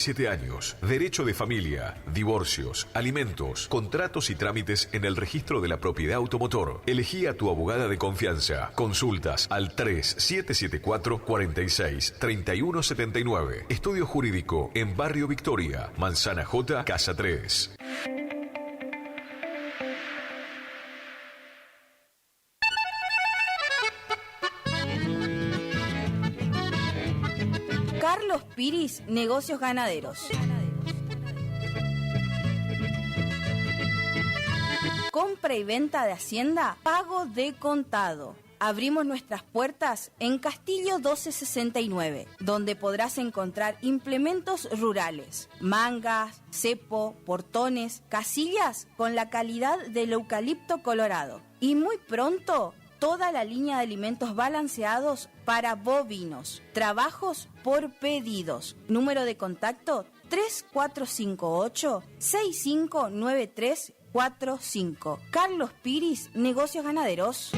7 años. Derecho de familia, divorcios, alimentos, contratos y trámites en el registro de la propiedad automotor. Elegí a tu abogada de confianza. Consultas al 3774-46-3179. Estudio jurídico en Barrio Victoria, Manzana J, Casa 3. Carlos Piris, Negocios Ganaderos. Compra y venta de hacienda, pago de contado. Abrimos nuestras puertas en Castillo 1269, donde podrás encontrar implementos rurales, mangas, cepo, portones, casillas con la calidad del eucalipto colorado. Y muy pronto, toda la línea de alimentos balanceados para bovinos. Trabajos por pedidos. Número de contacto 3458-659345. Carlos Piris, Negocios Ganaderos.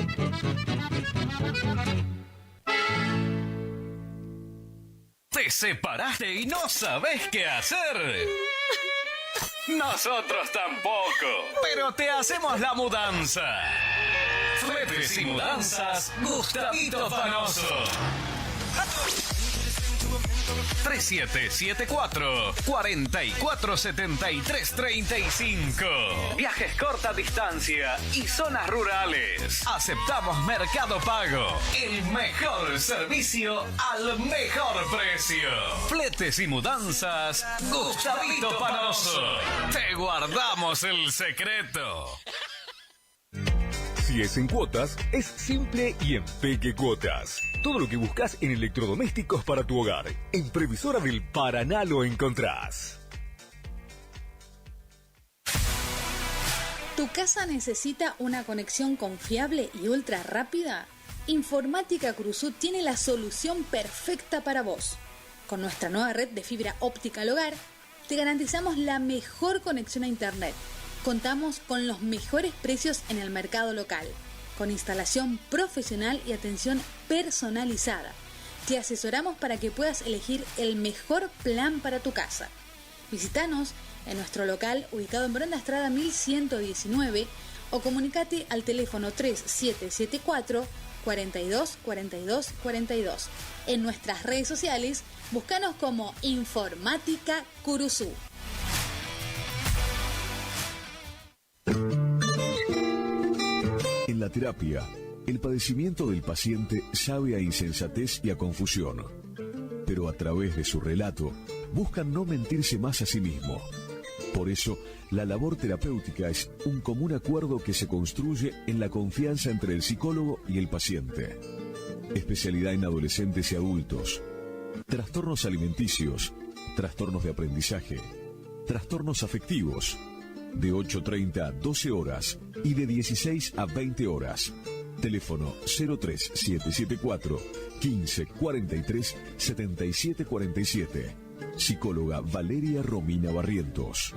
¿Te separaste y no sabés qué hacer? Nosotros tampoco, pero te hacemos la mudanza. Fletes y mudanzas, Gustavito Fanoso. 3774-447335. Viajes corta distancia y zonas rurales. Aceptamos Mercado Pago. El mejor servicio al mejor precio. Fletes y mudanzas, Gustavito Panoso. Te guardamos el secreto. Si es en cuotas, es simple y en Peque Cuotas. Todo lo que buscas en electrodomésticos para tu hogar. En Previsora del Paraná lo encontrás. ¿Tu casa necesita una conexión confiable y ultra rápida? Informática Cruzú tiene la solución perfecta para vos. Con nuestra nueva red de fibra óptica al hogar, te garantizamos la mejor conexión a internet. Contamos con los mejores precios en el mercado local, con instalación profesional y atención personalizada. Te asesoramos para que puedas elegir el mejor plan para tu casa. Visítanos en nuestro local ubicado en Bronda Estrada 1119 o comunicate al teléfono 3774 42 42 42. En nuestras redes sociales, búscanos como Informática Curuzú. En la terapia, el padecimiento del paciente sabe a insensatez y a confusión, pero a través de su relato buscan no mentirse más a sí mismo. Por eso, la labor terapéutica es un común acuerdo que se construye en la confianza entre el psicólogo y el paciente. Especialidad en adolescentes y adultos, trastornos alimenticios, trastornos de aprendizaje, trastornos afectivos, de 8:30 a 12 horas y de 16 a 20 horas. Teléfono 03774 1543 7747. Psicóloga Valeria Romina Barrientos.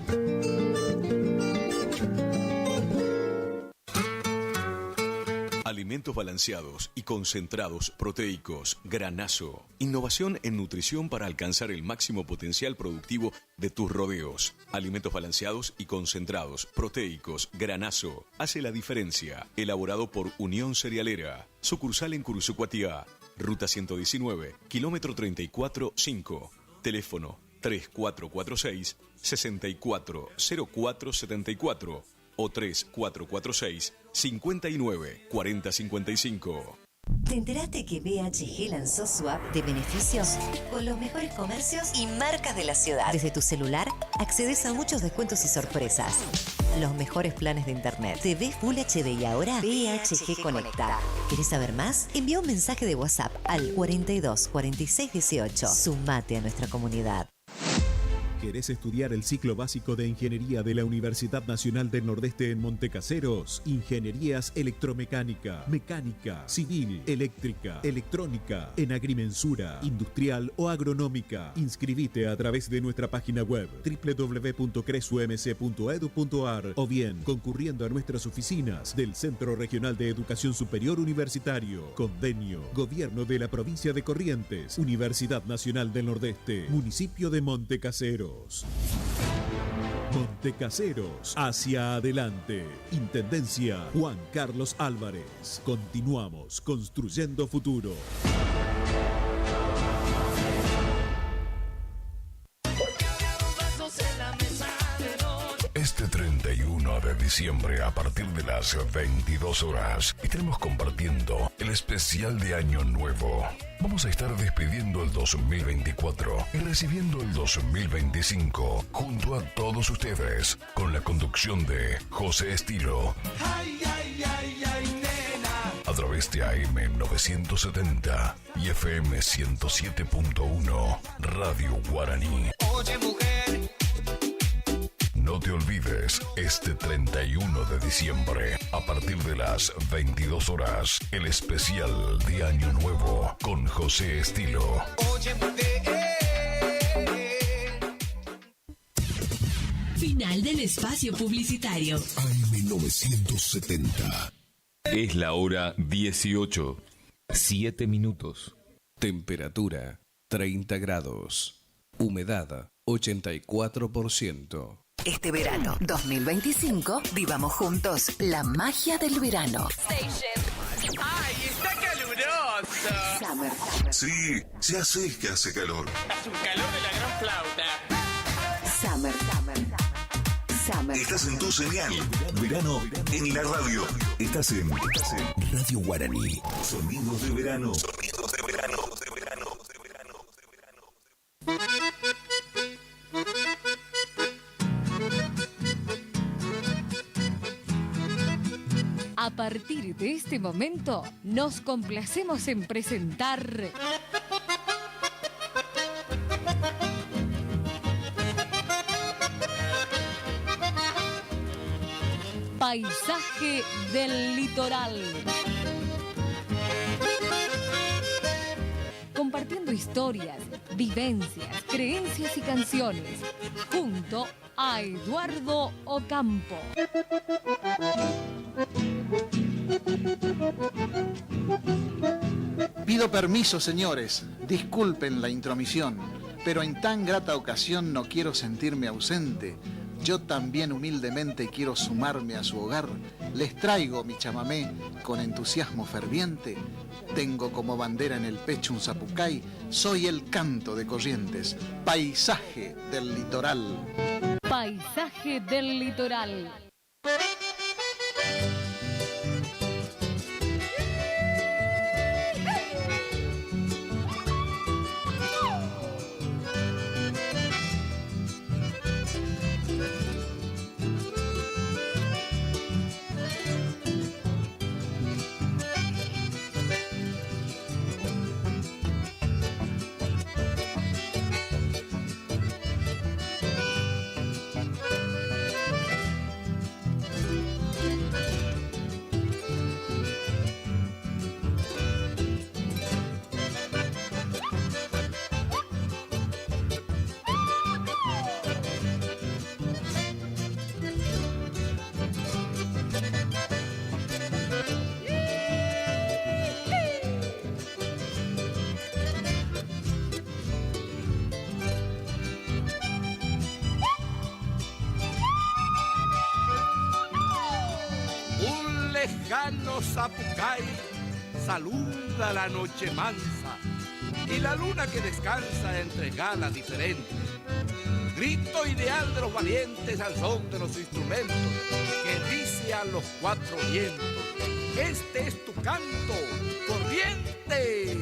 Alimentos balanceados y concentrados proteicos Granazo. Innovación en nutrición para alcanzar el máximo potencial productivo de tus rodeos. Alimentos balanceados y concentrados proteicos Granazo. Hace la diferencia. Elaborado por Unión Cerealera. Sucursal en Curuzucuatiá. Ruta 119, kilómetro 34-5. Teléfono 3446-640474 o 3446-594055. ¿Te enteraste que BHG lanzó su app de beneficios con los mejores comercios y marcas de la ciudad? Desde tu celular accedes a muchos descuentos y sorpresas. Los mejores planes de internet. TV Full HD y ahora BHG Conecta. ¿Querés saber más? Envía un mensaje de WhatsApp al 42 46 18. Sumate a nuestra comunidad. ¿Querés estudiar el ciclo básico de Ingeniería de la Universidad Nacional del Nordeste en Montecaseros? Ingenierías electromecánica, mecánica, civil, eléctrica, electrónica, en agrimensura, industrial o agronómica. Inscribite a través de nuestra página web www.cresumc.edu.ar o bien concurriendo a nuestras oficinas del Centro Regional de Educación Superior Universitario. Convenio, Gobierno de la Provincia de Corrientes, Universidad Nacional del Nordeste, Municipio de Montecaseros. Montecaseros, hacia adelante. Intendencia Juan Carlos Álvarez. Continuamos construyendo futuro. Este 31 de diciembre, a partir de las 22 horas, estaremos compartiendo el especial de Año Nuevo. Vamos a estar despidiendo el 2024 y recibiendo el 2025 junto a todos ustedes, con la conducción de José Estilo. Ay, ay, ay, ay, nena. A través de AM 970 y FM 107.1, Radio Guaraní. Oye, mujer. No te olvides, este 31 de diciembre, a partir de las 22 horas, el especial de Año Nuevo con José Estilo. Oye, mujer. Final del espacio publicitario. AM 970. Es la hora 18. 7 minutos. Temperatura 30 grados. Humedad 84%. Este verano 2025 vivamos juntos la magia del verano. ¡Ay, está caluroso! Summer. Sí, ya sé que hace calor. Es un calor de la gran flauta. Summer. Estás en tu señal. Verano en la radio. Estás en Radio Guaraní. Sonidos de verano. Sonidos de verano. A partir de este momento, nos complacemos en presentar Paisaje del Litoral. Compartiendo historias, vivencias, creencias y canciones, junto a Eduardo Ocampo. Pido permiso, señores, disculpen la intromisión, pero en tan grata ocasión no quiero sentirme ausente. Yo también humildemente quiero sumarme a su hogar. Les traigo mi chamamé con entusiasmo ferviente. Tengo como bandera en el pecho un zapucay. Soy el canto de Corrientes, paisaje del litoral. Paisaje del Litoral. lejano Zapucay saluda la noche mansa y la luna que descansa entre galas diferentes. Grito ideal de los valientes al son de los instrumentos que dice a los cuatro vientos: este es tu canto, Corrientes.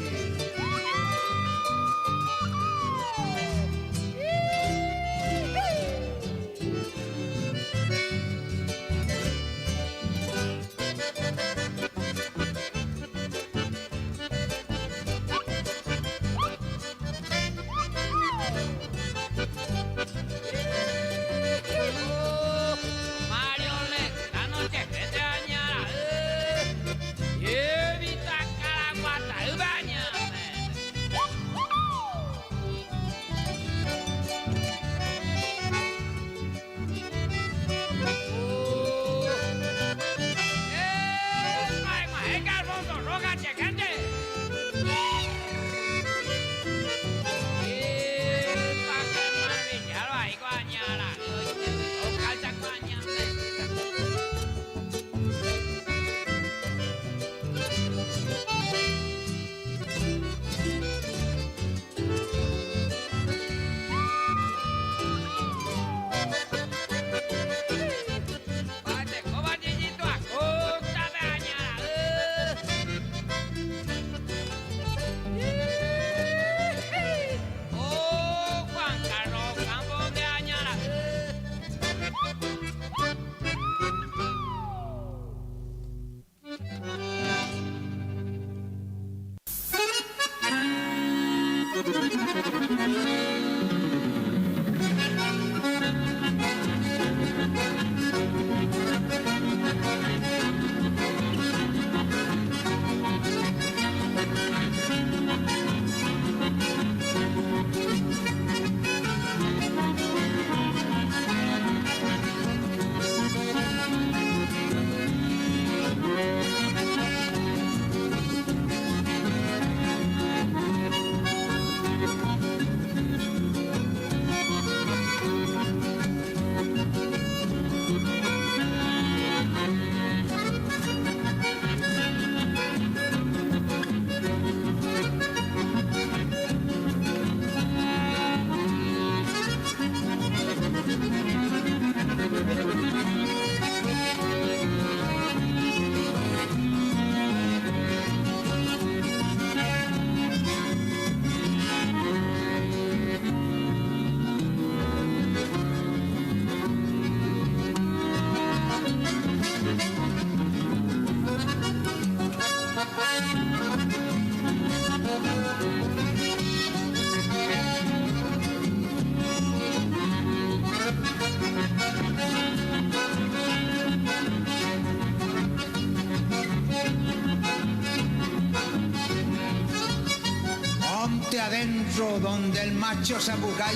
Monte adentro donde el macho Zapucay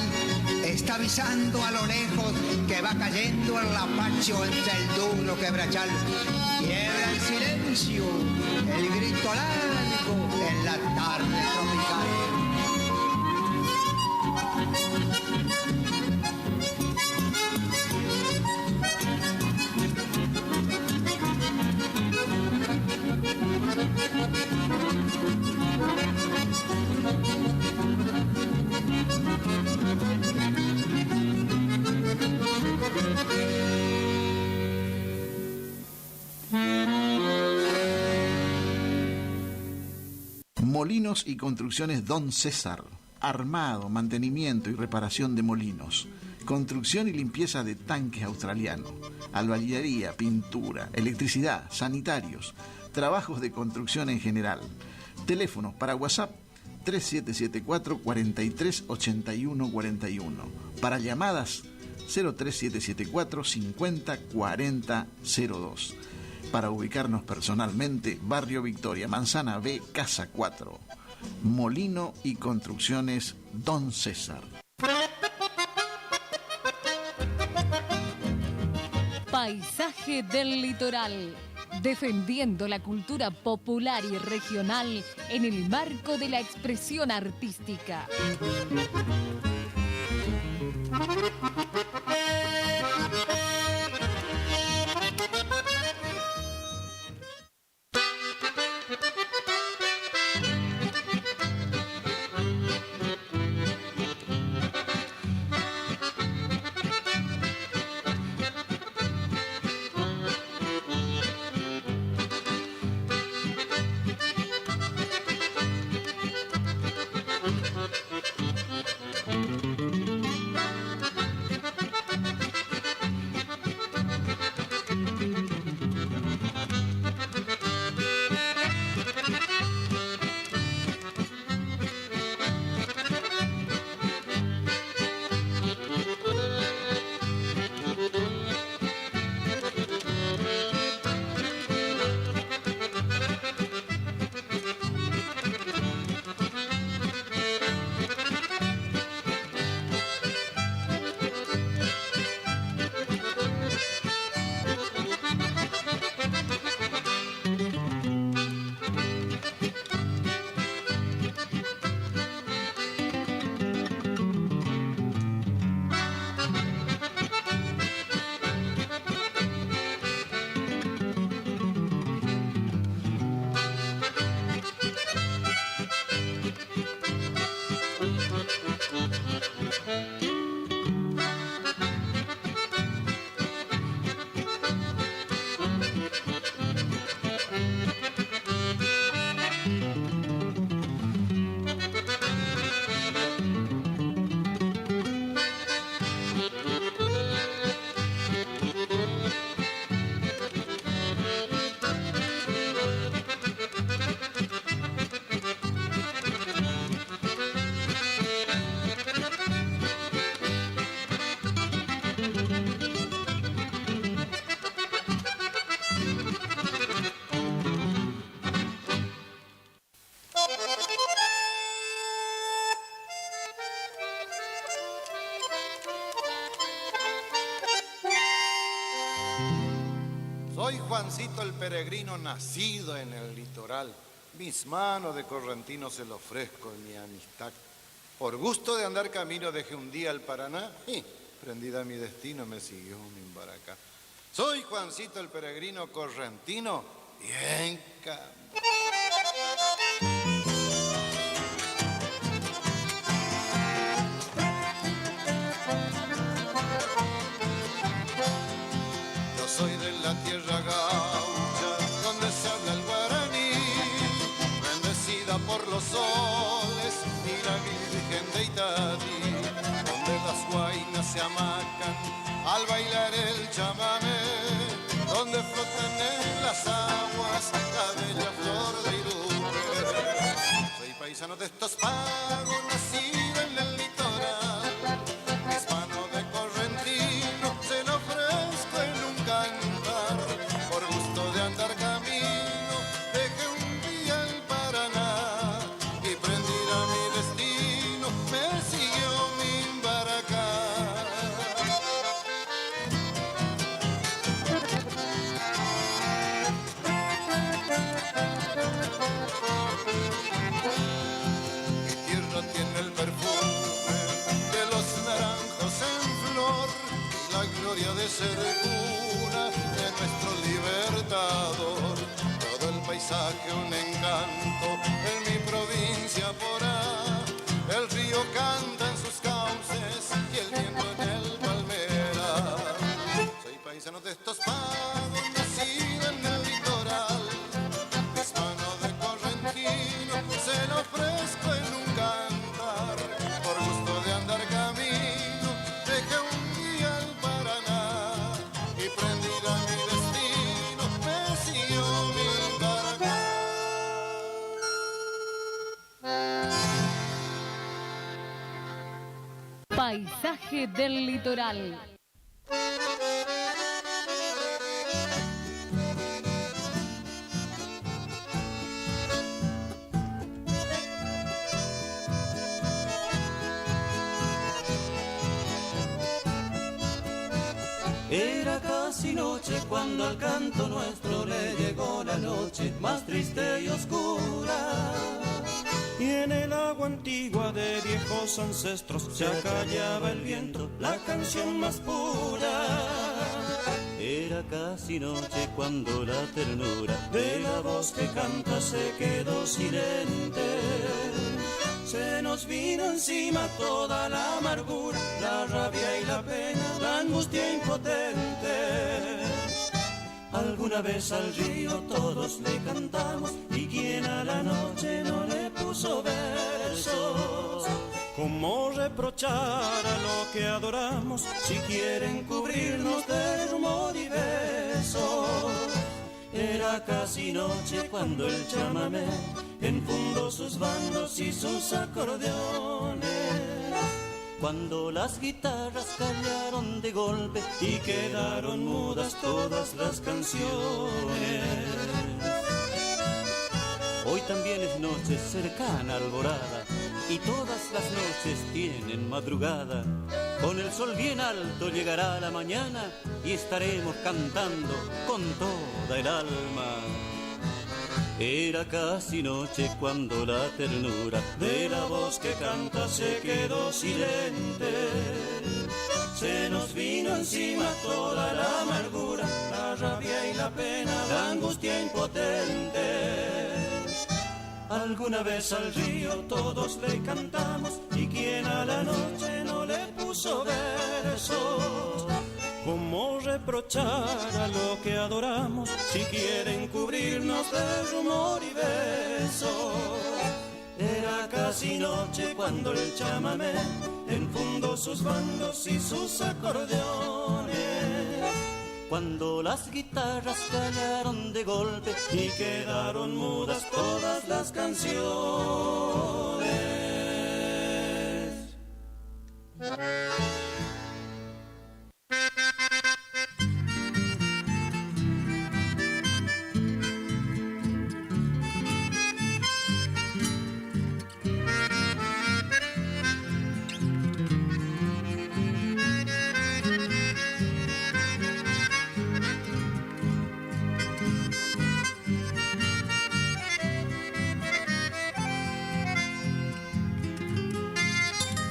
está avisando a lo lejos que va cayendo el lapacho entre el duro quebrachal. Quiebra el silencio, el grito largo en la tarde tropical. Molinos y Construcciones Don César. Armado, mantenimiento y reparación de molinos. Construcción y limpieza de tanques australianos. Albañilería, pintura, electricidad, sanitarios. Trabajos de construcción en general. Teléfonos para WhatsApp 3774 43 81 41. Para llamadas 03774 50 40 02. Para ubicarnos personalmente, Barrio Victoria, Manzana B, Casa 4. Molino y Construcciones Don César. Paisaje del litoral. Defendiendo la cultura popular y regional en el marco de la expresión artística. Soy Juancito el peregrino nacido en el litoral. Mis manos de correntino se lo ofrezco en mi amistad. Por gusto de andar camino dejé un día al Paraná y, prendida a mi destino, me siguió un imbaracá. Soy Juancito el peregrino correntino y en soy de la tierra gaucha, donde se habla el guaraní, bendecida por los soles y la Virgen de Itatí, donde las guainas se hamacan al bailar el chamamé, donde flotan en las aguas la bella flor de Irupe. Soy paisano de estos pagos, nacido en el litoral. Mis manos de correntino se lo ofrezco en un cantar. Por gusto de andar camino, dejé un día el Paraná y prendido a mi destino, me siguió mi baracá. Tiene el perfume de los naranjos en flor y la gloria de ser cuna de nuestro libertador. Todo el paisaje un encanto en mi provincia porá. El río canta en sus cauces y el viento en el palmera. Soy paisano de estos pagos, nacido en el litoral. Mis manos de correntino se lo ofrezco en un cantar. Por gusto de andar camino, dejé un día el Paraná y prendido a mi destino, me siguió mi baracá. Paisaje del litoral. Era casi noche cuando al canto nuestro le llegó la noche más triste y oscura. Y en el agua antigua de viejos ancestros se acallaba el viento, la canción más pura. Era casi noche cuando la ternura de la voz que canta se quedó silente. Se nos vino encima toda la amargura, la rabia y la pena, la angustia impotente. Alguna vez al río todos le cantamos, y quien a la noche no le puso versos. ¿Cómo reprochar a lo que adoramos si quieren cubrirnos de rumor y besos? Era casi noche cuando el chamamé enfundó sus bandos y sus acordeones. Cuando las guitarras callaron de golpe y quedaron mudas todas las canciones. Hoy también es noche cercana alborada y todas las noches tienen madrugada. Con el sol bien alto llegará la mañana y estaremos cantando con toda el alma. Era casi noche cuando la ternura de la voz que canta se quedó silente. Se nos vino encima toda la amargura, la rabia y la pena, la angustia impotente. Alguna vez al río todos le cantamos, y quien a la noche no le puso versos. ¿Cómo reprochar a lo que adoramos si quieren cubrirnos de rumor y besos? Era casi noche cuando el chamamé enfundó sus bandos y sus acordeones. Cuando las guitarras callaron de golpe y quedaron mudas todas las canciones.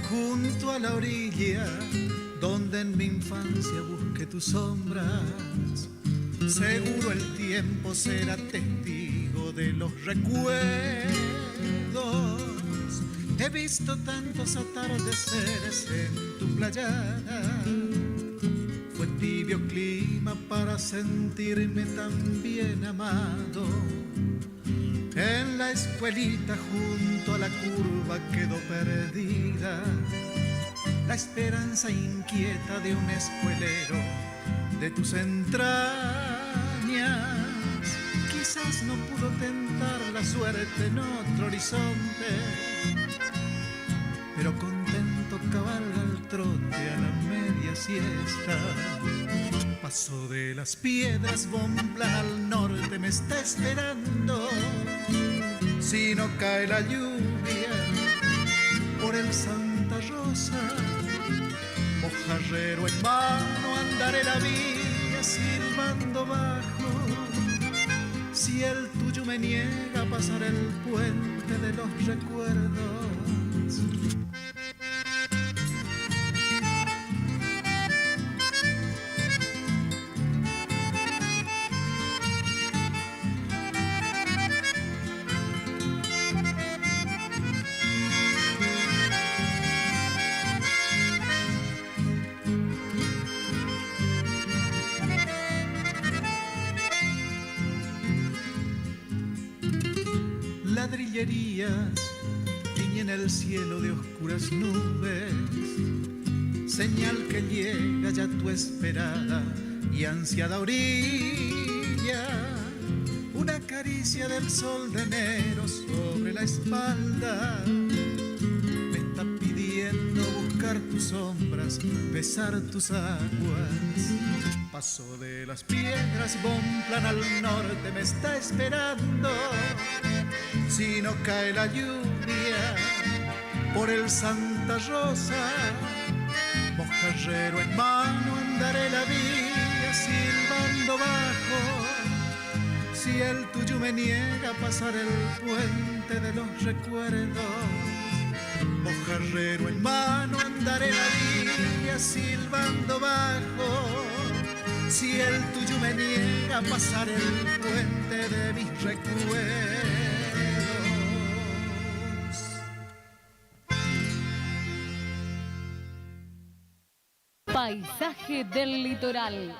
Junto a la orilla donde en mi infancia busqué tus sombras, seguro el tiempo será testigo de los recuerdos. He visto tantos atardeceres en tu playada, fue tibio clima para sentirme tan bien amado. En la escuelita junto a la curva quedó perdida la esperanza inquieta de un escuelero de tus entrañas. Quizá más no pudo tentar la suerte en otro horizonte, pero contento cabalga el trote a la media siesta. Paso de las piedras, Bonplan al norte me está esperando. Si no cae la lluvia por el Santa Rosa, mojarrero en mano andaré la vía silbando bajo. Si el tuyo me niega a pasar el puente de los recuerdos. Ladrillerías tiñen el cielo de oscuras nubes, señal que llega ya tu esperada y ansiada orilla. Una caricia del sol de enero sobre la espalda me está pidiendo buscar tus sombras, besar tus aguas. Paso de las piedras, Bonplan al norte me está esperando. Si no cae la lluvia por el Santa Rosa, mojarrero en mano andaré la vía silbando bajo. Si el tuyo me niega a pasar el puente de los recuerdos, mojarrero en mano andaré la vía silbando bajo. Si el tuyo me niega a pasar el puente de mis recuerdos. Paisaje del litoral.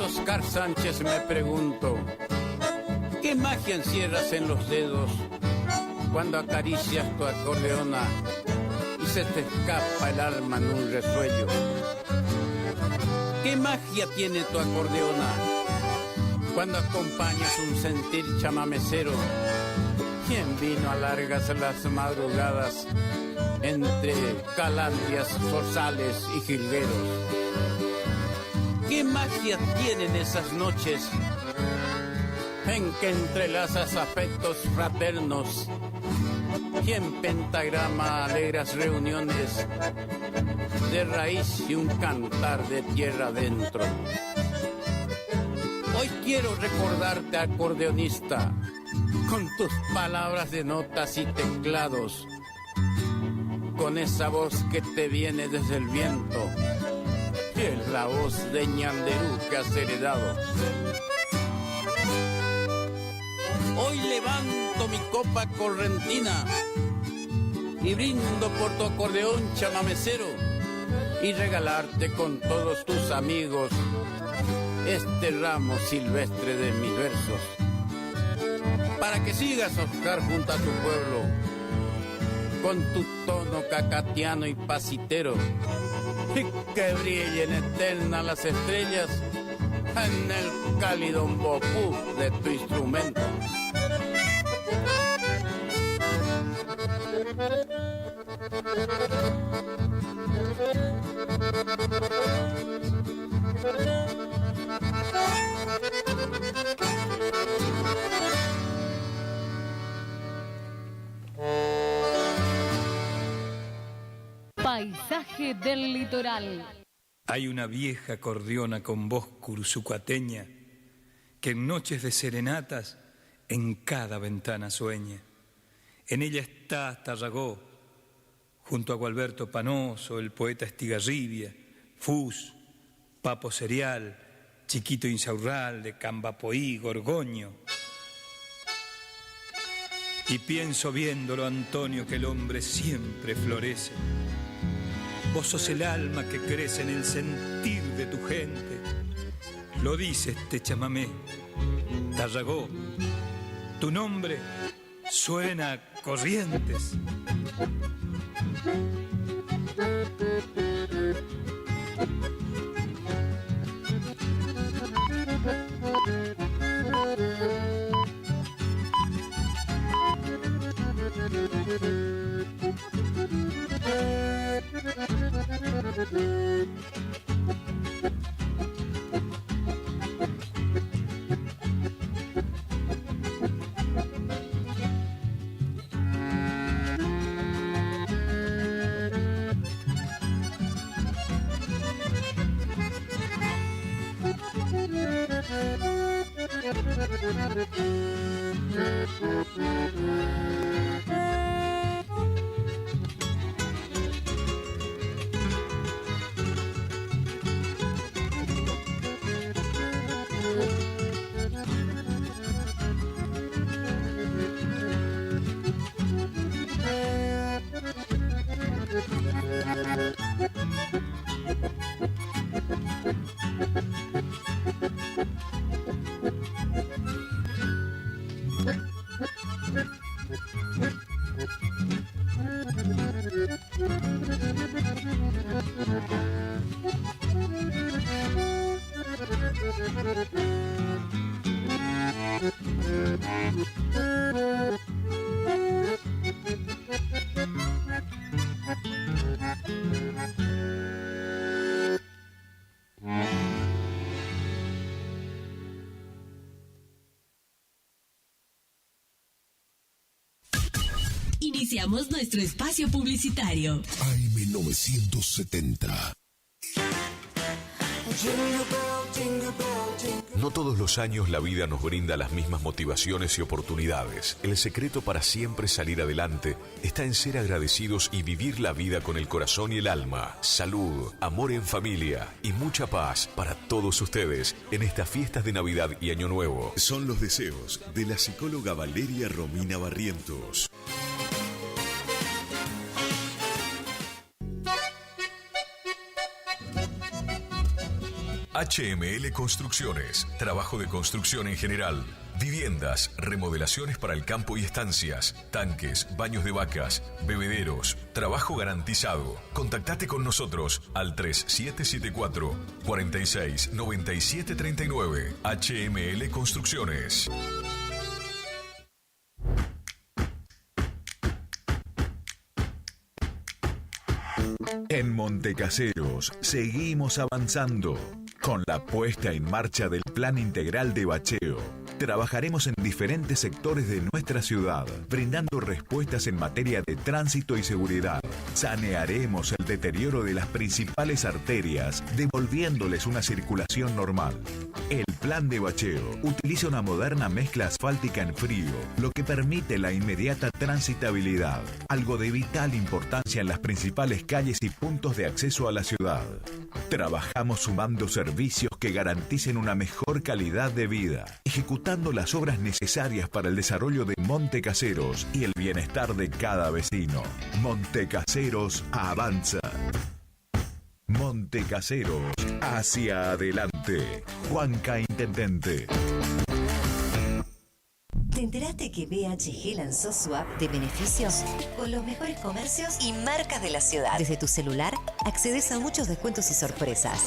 Oscar Sánchez me pregunto, ¿qué magia encierras en los dedos cuando acaricias tu acordeona y se te escapa el alma en un resuello? ¿Qué magia tiene tu acordeona cuando acompañas un sentir chamamecero? ¿Quién vino a largas las madrugadas entre calandrias, zorzales y jilgueros? ¿Qué magia tienen esas noches en que entrelazas afectos fraternos y en pentagrama alegras reuniones de raíz y un cantar de tierra adentro. Hoy quiero recordarte, acordeonista, con tus palabras de notas y teclados, con esa voz que te viene desde el viento, y es la voz de Ñanderú que has heredado. Hoy levanto mi copa correntina y brindo por tu acordeón chamamecero y regalarte con todos tus amigos este ramo silvestre de mis versos, para que sigas, Oscar, junto a tu pueblo, con tu tono cacatiano y pasitero, y que brillen eternas las estrellas en el cálido mbopú de tu instrumento. Paisaje del litoral. Hay una vieja acordeona con voz cursucuateña que en noches de serenatas en cada ventana sueña. En ella está Tarragó, junto a Gualberto Panoso, el poeta Estigarribia, Fus, Papo Serial, Chiquito Insaurralde, Cambapoí, Gorgoño. Y pienso viéndolo, Antonio, que el hombre siempre florece. Vos sos el alma que crece en el sentir de tu gente. Lo dice este chamamé, Tarragó, tu nombre suena a Corrientes. Iniciamos nuestro espacio publicitario. AM970. No todos los años la vida nos brinda las mismas motivaciones y oportunidades. El secreto para siempre salir adelante está en ser agradecidos y vivir la vida con el corazón y el alma. Salud, amor en familia y mucha paz para todos ustedes en estas fiestas de Navidad y Año Nuevo. Son los deseos de la psicóloga Valeria Romina Barrientos. HML Construcciones, trabajo de construcción en general, viviendas, remodelaciones para el campo y estancias, tanques, baños de vacas, bebederos, trabajo garantizado. Contactate con nosotros al 3774 46 97 39. HML Construcciones. En Montecaseros seguimos avanzando con la puesta en marcha del Plan Integral de Bacheo. Trabajaremos en diferentes sectores de nuestra ciudad, brindando respuestas en materia de tránsito y seguridad. Sanearemos el deterioro de las principales arterias, devolviéndoles una circulación normal. El plan de bacheo utiliza una moderna mezcla asfáltica en frío, lo que permite la inmediata transitabilidad, algo de vital importancia en las principales calles y puntos de acceso a la ciudad. Trabajamos sumando servicios que garanticen una mejor calidad de vida, ejecutando las obras necesarias para el desarrollo de Montecaseros y el bienestar de cada vecino. Montecaseros avanza. Montecaseros, hacia adelante. Juanca Intendente. ¿Te enteraste que BHG lanzó su app de beneficios con los mejores comercios y marcas de la ciudad? Desde tu celular accedes a muchos descuentos y sorpresas.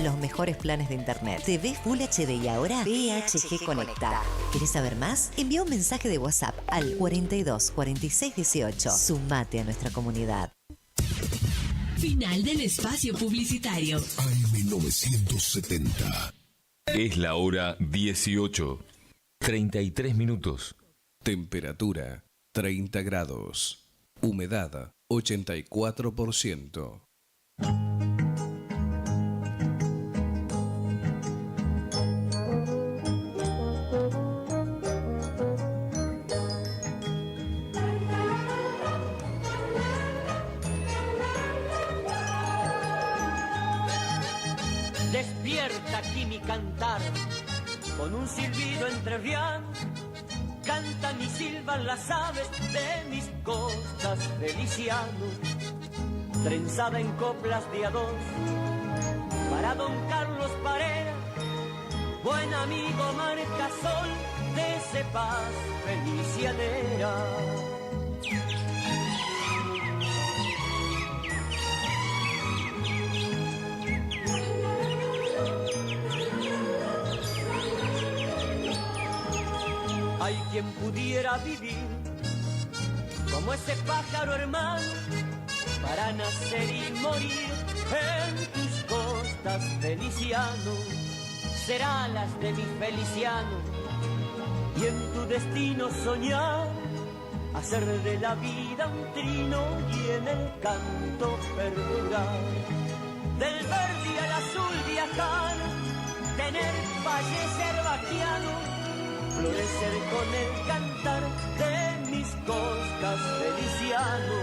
Los mejores planes de internet, TV Full HD y ahora BHG Conecta. ¿Querés saber más? Envía un mensaje de WhatsApp al 42 46 18. Sumate a nuestra comunidad. Final del espacio publicitario. AM970. Es la hora 18. 33 minutos. Temperatura 30 grados. Humedad 84%. Despierta aquí mi cantar, con un silbido entrerriano, cantan y silban las aves de mis costas feliciano, trenzada en coplas de a dos, para don Carlos Parera, buen amigo marcasol de cepas felicianera. Hay quien pudiera vivir como ese pájaro hermano, para nacer y morir en tus costas, Feliciano. Será las de mi Feliciano, y en tu destino soñar, hacer de la vida un trino y en el canto perdurar. Del verde al azul viajar, tener fallecer vaquiano, florecer con el cantar de mis costas, Feliciano.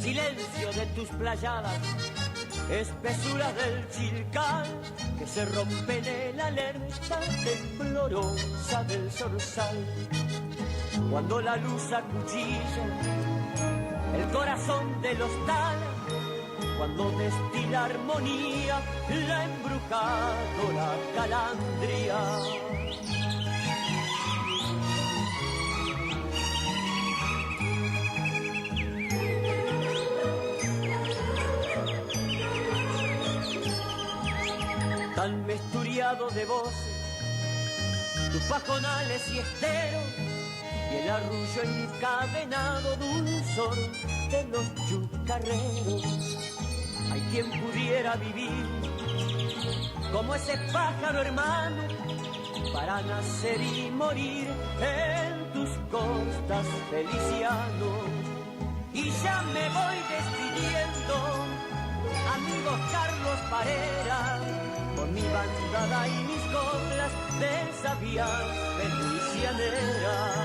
Silencio de tus playadas, espesuras del chilcal, que se rompen en la alerta temblorosa del zorzal. Cuando la luz acuchilla el corazón de los tala, cuando destila armonía la embrujadora calandria. Tan mesturiado de voces, tus pajonales y esteros, y el arrullo encadenado dulzor de los chucarreros. Hay quien pudiera vivir como ese pájaro hermano, para nacer y morir en tus costas, Feliciano. Y ya me voy despidiendo, amigos Carlos Parera, con mi bandada y mis coplas de sabias felicianeras.